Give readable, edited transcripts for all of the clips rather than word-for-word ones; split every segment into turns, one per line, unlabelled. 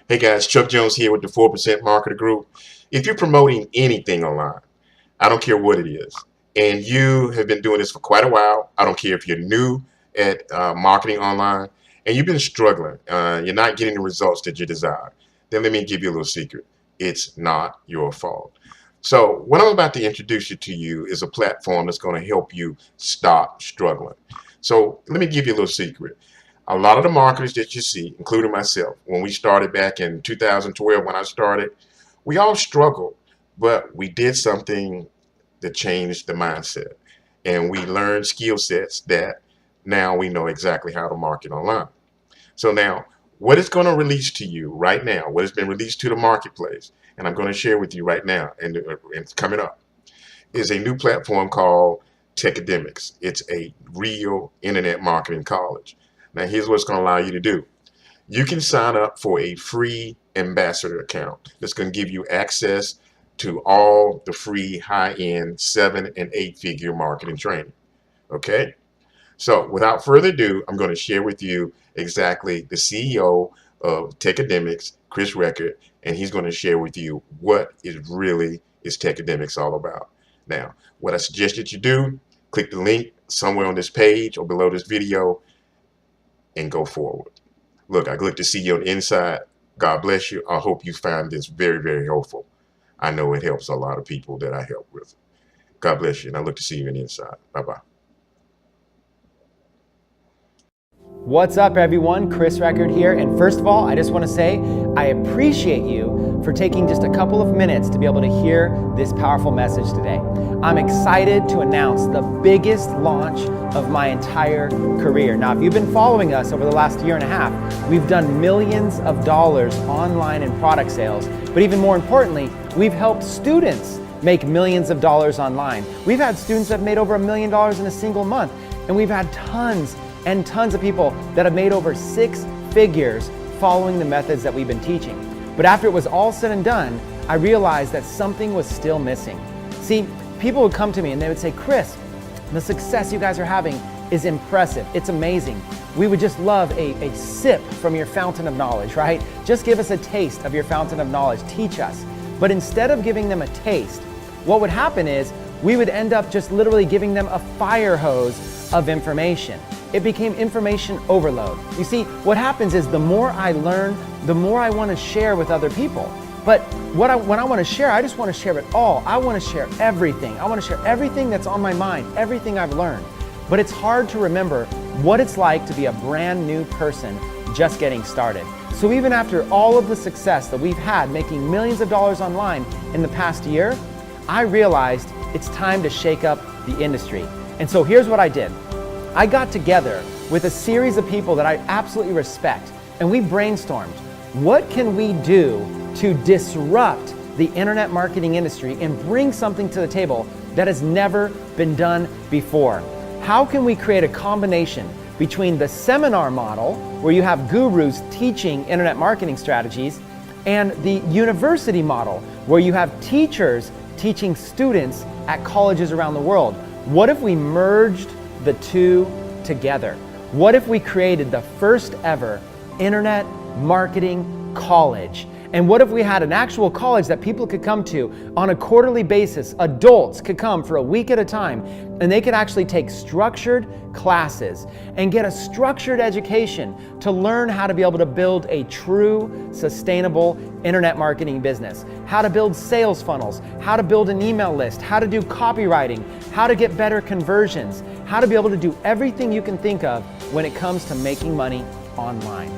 Hey guys, Chuck Jones here with the 4% Marketer Group. If you're promoting anything online, I don't care what it is, and you have been doing this for quite a while, I don't care if you're new at marketing online and you've been struggling, you're not getting the results that you desire, then let me give you a little secret. It's not your fault. So what I'm about to introduce you to is a platform that's going to help you stop struggling. So let me give you a little secret. A lot of the marketers that you see, including myself, when we started back in 2012, when I started, we all struggled, but we did something that changed the mindset. And we learned skill sets that now we know exactly how to market online. So now, what is going to release to you right now, what has been released to the marketplace, and I'm going to share with you right now, and it's coming up, is a new platform called Tecademics. It's a real internet marketing college. Now, here's what it's going to allow you to do. You can sign up for a free ambassador account that's going to give you access to all the free high-end 7 and 8 figure marketing training. Okay? So without further ado, I'm going to share with you exactly the CEO of Tecademics, Chris Record, and he's going to share with you what is really is Tecademics all about. Now, what I suggest that you do, click the link somewhere on this page or below this video and go forward. Look, I look to see you on the inside. God bless you. I hope you find this very, very helpful. I know it helps a lot of people that I help with. God bless you, and I look to see you on the inside. Bye-bye.
What's up, everyone? Chris Record here. And first of all, I just want to say I appreciate you for taking just a couple of minutes to be able to hear this powerful message today. I'm excited to announce the biggest launch of my entire career. Now, if you've been following us over the last year and a half, we've done millions of dollars online in product sales. But even more importantly, we've helped students make millions of dollars online. We've had students that have made over $1 million in a single month. And we've had tons and tons of people that have made over 6 figures following the methods that we've been teaching. But after it was all said and done, I realized that something was still missing. See, people would come to me and they would say, Chris, the success you guys are having is impressive. It's amazing. We would just love a sip from your fountain of knowledge, right? Just give us a taste of your fountain of knowledge. Teach us. But instead of giving them a taste, what would happen is we would end up just literally giving them a fire hose of information. It became information overload. You see, what happens is the more I learn, the more I want to share with other people. But when I want to share, I just want to share it all. I want to share everything. I want to share everything that's on my mind, everything I've learned. But it's hard to remember what it's like to be a brand new person just getting started. So even after all of the success that we've had making millions of dollars online in the past year, I realized it's time to shake up the industry. And so here's what I did. I got together with a series of people that I absolutely respect, and we brainstormed, what can we do to disrupt the internet marketing industry and bring something to the table that has never been done before? How can we create a combination between the seminar model, where you have gurus teaching internet marketing strategies, and the university model, where you have teachers teaching students at colleges around the world? What if we merged the two together? What if we created the first ever internet marketing college? And what if we had an actual college that people could come to on a quarterly basis? Adults could come for a week at a time, and they could actually take structured classes and get a structured education to learn how to be able to build a true, sustainable internet marketing business, how to build sales funnels, how to build an email list, how to do copywriting, how to get better conversions, how to be able to do everything you can think of when it comes to making money online.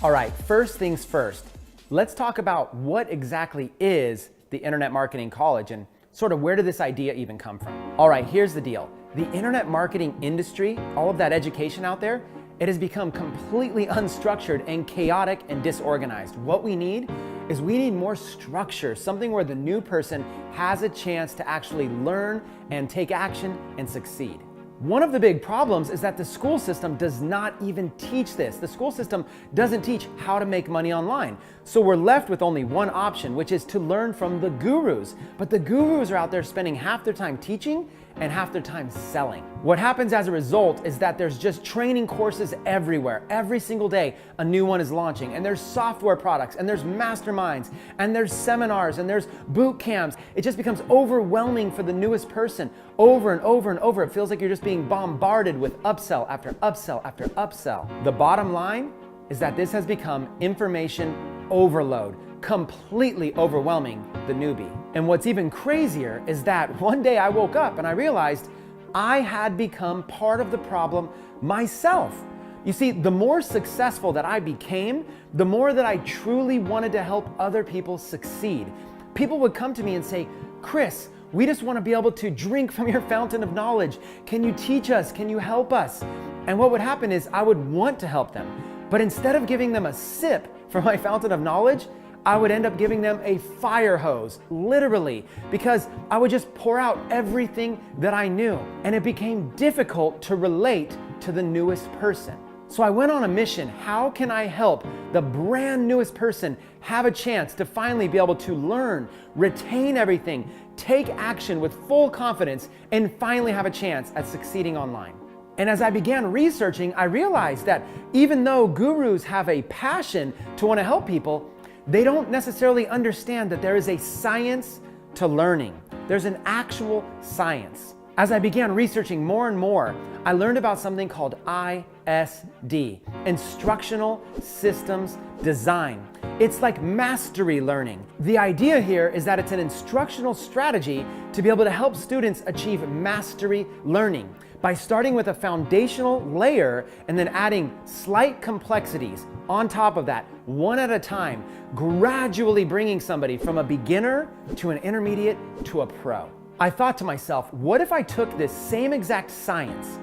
All right, first things first, let's talk about what exactly is the Internet Marketing College and sort of where did this idea even come from? All right, here's the deal. The internet marketing industry, all of that education out there, it has become completely unstructured and chaotic and disorganized. What we need is we need more structure, something where the new person has a chance to actually learn and take action and succeed. One of the big problems is that the school system does not even teach this. The school system doesn't teach how to make money online. So we're left with only one option, which is to learn from the gurus. But the gurus are out there spending half their time teaching and half their time selling. What happens as a result is that there's just training courses everywhere. Every single day, a new one is launching, and there's software products, and there's masterminds, and there's seminars, and there's boot camps. It just becomes overwhelming for the newest person over and over and over. It feels like you're just being bombarded with upsell after upsell after upsell. The bottom line is that this has become information overload, completely overwhelming the newbie. And what's even crazier is that one day I woke up and I realized I had become part of the problem myself. You see, the more successful that I became, the more that I truly wanted to help other people succeed. People would come to me and say, "Chris, we just want to be able to drink from your fountain of knowledge. Can you teach us? Can you help us?" And what would happen is I would want to help them. But instead of giving them a sip from my fountain of knowledge, I would end up giving them a fire hose, literally, because I would just pour out everything that I knew. And it became difficult to relate to the newest person. So I went on a mission. How can I help the brand newest person have a chance to finally be able to learn, retain everything, take action with full confidence, and finally have a chance at succeeding online? And as I began researching, I realized that even though gurus have a passion to want to help people, they don't necessarily understand that there is a science to learning. There's an actual science. As I began researching more and more, I learned about something called ISD, Instructional Systems Design. It's like mastery learning. The idea here is that it's an instructional strategy to be able to help students achieve mastery learning by starting with a foundational layer and then adding slight complexities on top of that, one at a time, gradually bringing somebody from a beginner to an intermediate to a pro. I thought to myself, what if I took this same exact science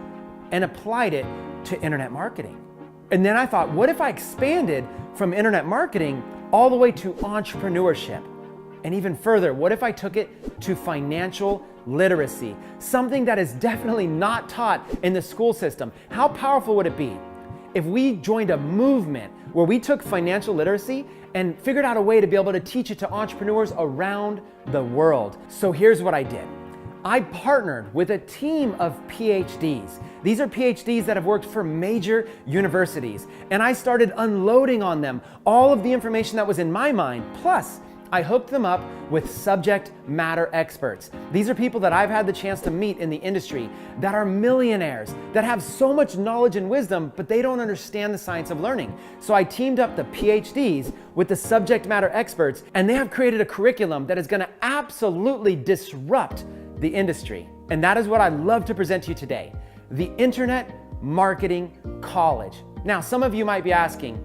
and applied it to internet marketing? And then I thought, what if I expanded from internet marketing all the way to entrepreneurship? And even further, what if I took it to financial literacy, something that is definitely not taught in the school system? How powerful would it be if we joined a movement where we took financial literacy and figured out a way to be able to teach it to entrepreneurs around the world? So here's what I did. I partnered with a team of PhDs. These are PhDs that have worked for major universities, and I started unloading on them all of the information that was in my mind. Plus, I hooked them up with subject matter experts. These are people that I've had the chance to meet in the industry that are millionaires, that have so much knowledge and wisdom, but they don't understand the science of learning. So I teamed up the PhDs with the subject matter experts, and they have created a curriculum that is going to absolutely disrupt the industry. And that is what I'd love to present to you today, the Internet Marketing College. Now, some of you might be asking,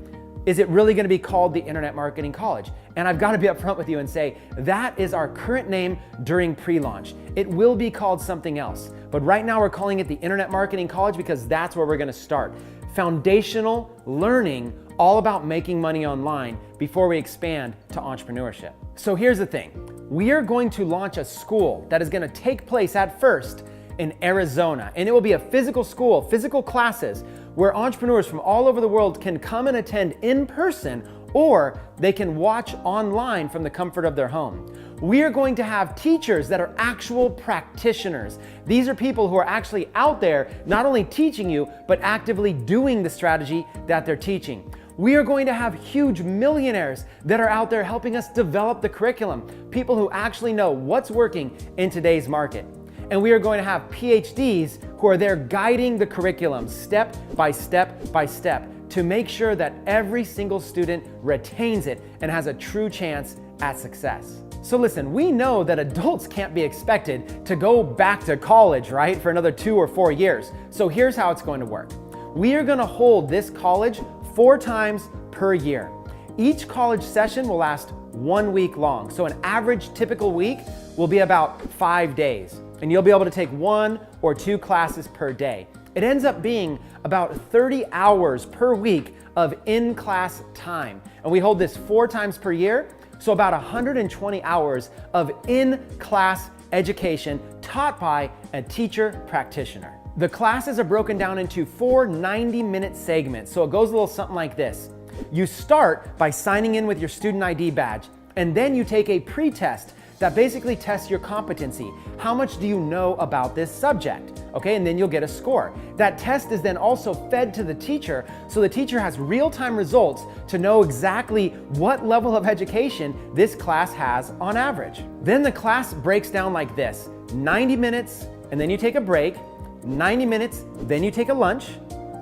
is it really going to be called the Internet Marketing College? And I've got to be upfront with you and say, that is our current name during pre-launch. It will be called something else. But right now we're calling it the Internet Marketing College because that's where we're going to start. Foundational learning all about making money online before we expand to entrepreneurship. So here's the thing. We are going to launch a school that is going to take place at first in Arizona. And it will be a physical school, physical classes, where entrepreneurs from all over the world can come and attend in person, or they can watch online from the comfort of their home. We are going to have teachers that are actual practitioners. These are people who are actually out there not only teaching you, but actively doing the strategy that they're teaching. We are going to have huge millionaires that are out there helping us develop the curriculum, people who actually know what's working in today's market. And we are going to have PhDs who are there guiding the curriculum step by step by step to make sure that every single student retains it and has a true chance at success. So listen, we know that adults can't be expected to go back to college, right, for another 2 or 4 years. So here's how it's going to work. We are going to hold this college 4 times per year. Each college session will last 1 week long. So an average typical week will be about 5 days. And you'll be able to take 1 or 2 classes per day. It ends up being about 30 hours per week of in-class time. And we hold this 4 times per year. So about 120 hours of in-class education taught by a teacher practitioner. The classes are broken down into 4 90-minute segments. So it goes a little something like this. You start by signing in with your student ID badge, and then you take a pre-test that basically tests your competency. How much do you know about this subject? Okay, and then you'll get a score. That test is then also fed to the teacher, so the teacher has real-time results to know exactly what level of education this class has on average. Then the class breaks down like this: 90 minutes, and then you take a break, 90 minutes, then you take a lunch,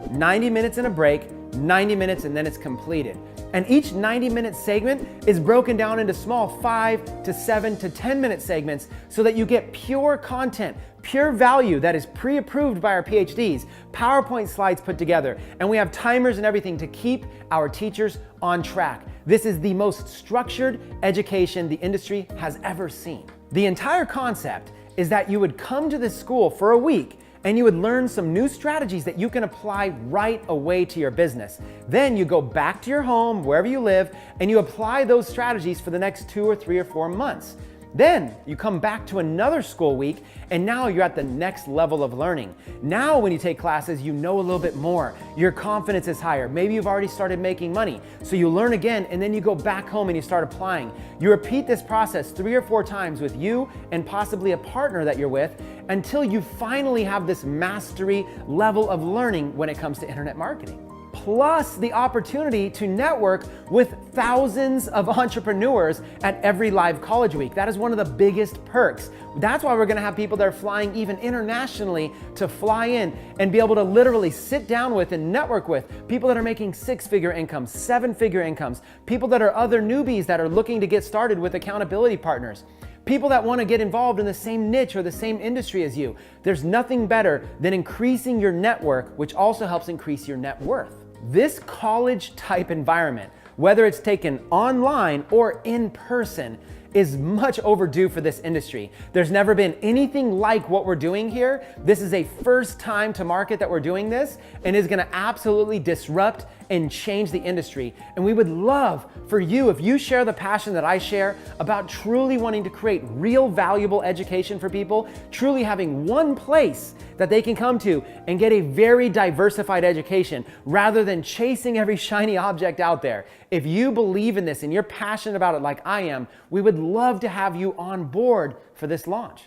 90 minutes and a break, 90 minutes, and then it's completed. And each 90-minute segment is broken down into small 5 to 7 to 10-minute segments so that you get pure content, pure value that is pre-approved by our PhDs, PowerPoint slides put together, and we have timers and everything to keep our teachers on track. This is the most structured education the industry has ever seen. The entire concept is that you would come to this school for a week and you would learn some new strategies that you can apply right away to your business. Then you go back to your home, wherever you live, and you apply those strategies for the next 2 or 3 or 4 months. Then you come back to another school week, and now you're at the next level of learning. Now when you take classes, you know a little bit more. Your confidence is higher. Maybe you've already started making money. So you learn again, and then you go back home and you start applying. You repeat this process 3 or 4 times with you and possibly a partner that you're with until you finally have this mastery level of learning when it comes to internet marketing. Plus the opportunity to network with thousands of entrepreneurs at every live college week. That is one of the biggest perks. That's why we're gonna have people that are flying even internationally to fly in and be able to literally sit down with and network with people that are making 6-figure incomes, 7-figure incomes, people that are other newbies that are looking to get started with accountability partners, people that want to get involved in the same niche or the same industry as you. There's nothing better than increasing your network, which also helps increase your net worth. This college type environment, whether it's taken online or in person, is much overdue for this industry. There's never been anything like what we're doing here. This is a first time to market that we're doing this, and is gonna absolutely disrupt and change the industry. And we would love for you, if you share the passion that I share about truly wanting to create real valuable education for people, truly having one place that they can come to and get a very diversified education rather than chasing every shiny object out there. If you believe in this and you're passionate about it like I am, we would love to have you on board for this launch.